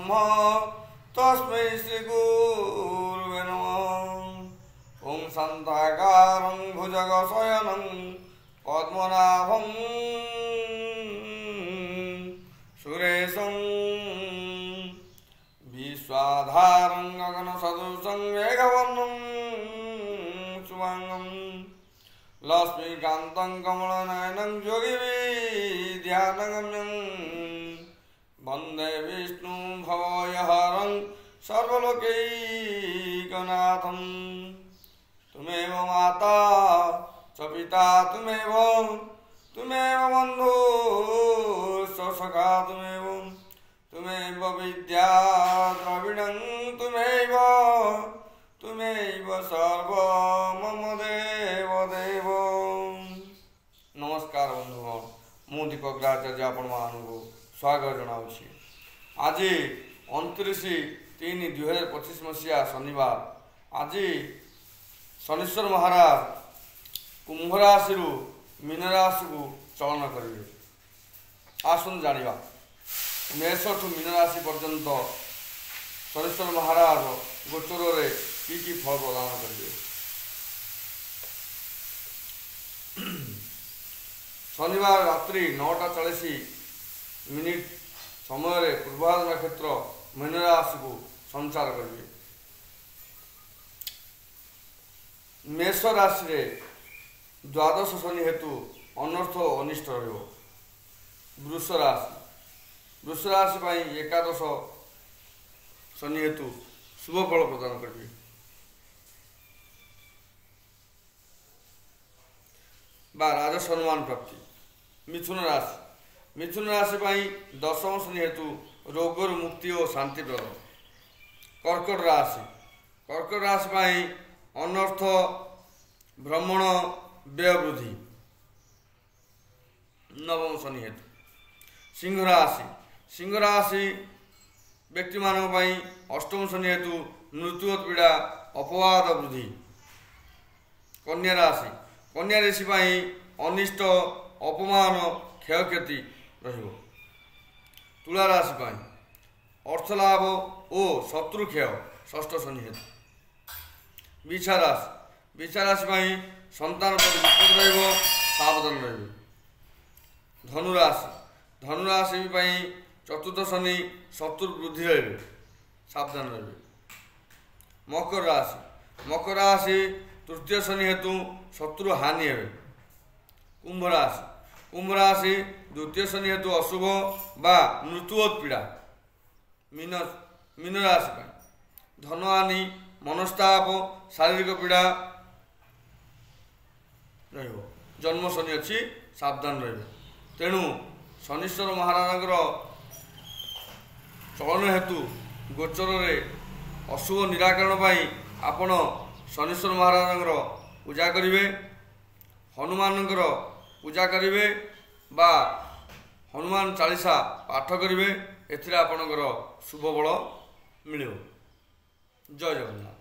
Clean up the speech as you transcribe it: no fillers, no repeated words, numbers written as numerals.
ब्रह्म तस्मै श्री गुरुवे नमः। ओं शान्ताकारं भुजगशयनं पद्मनाभं सुरेशं विश्वाधारं गगनसदृशं मेघवर्णं शुभांगं लक्ष्मीकान्तं कमलनयनं योगिविद्यानगम्यं वन्दे विष्णुं भवयहरं सर्वलोकैकनाथं। तुमेव माता च पिता तुमेव बन्धुश्च सखा तुमेव विद्या द्रविणं तुमेव सर्व मम देव देव। नमस्कार बंधुगण, मु दीपक आचार्य आपण मानू स्वागत जनाऊँगी। आज 29/3/2025 मसीहा शनिवार। आज शनीश्वर महाराज कुंभ राशि मीन राशि को चलन करेंगे। आसन जाना मेष ठू मीन राशि पर्यंत शनीश्वर महाराज गोचर में की फल प्रदान करेंगे। शनिवार रात्रि 9:40 समय पूर्वाध नक्षत्र मीन राशि को संचार करेंगे। मेष राशि रे द्वादश शनि हेतु अनर्थ अनिष्ट रहिबो। वृष राशि पर एकादश शनि हेतु शुभ फल प्रदान करेंगे। राजसम्मान प्राप्ति। मिथुन राशि पर दशम शनि हेतु रोगर मुक्ति और शांति प्रदान। कर्कट राशि पर अनर्थ भ्रमण व्यय वृद्धि नवम शनि हेतु। सिंह राशि व्यक्ति मानक अष्टम शनि हेतु मृत्यु पीड़ा अपवाद वृद्धि। कन्या राशि अनिष्ट अपमान क्षयक्षति रहिबो। तुला राशि अर्थलाभ और शत्रु क्षय षष्ठ शनि हेतु। बिछा राशि संतान प्रति विपद रहिबो, सावधान रहिबो। धनु राशि चतुर्थ शनि शत्रु वृद्धि रहिबे, सावधान रहिबे। मकर राशि तृतीय शनि हेतु शत्रु हानि हेबे। कुंभ राशि द्वितीय शनि हेतु अशुभ बा मृत्यु पीड़ा। मीन राशि धन हानि मनस्ताप शारीरिक पीड़ा रहिबो। जन्म शनि अच्छी, सावधान रहिबे। तेणु शनीश्वर महाराज चलन हेतु गोचर में अशुभ निराकरण पाई आपण शनीश्वर महाराज पूजा करेंगे। हनुमान पूजा करेंगे बा हनुमान चालीसा पाठ करेंगे। एथिरे आपणकर शुभ बल मिलिବ। जय जगन्नाथ।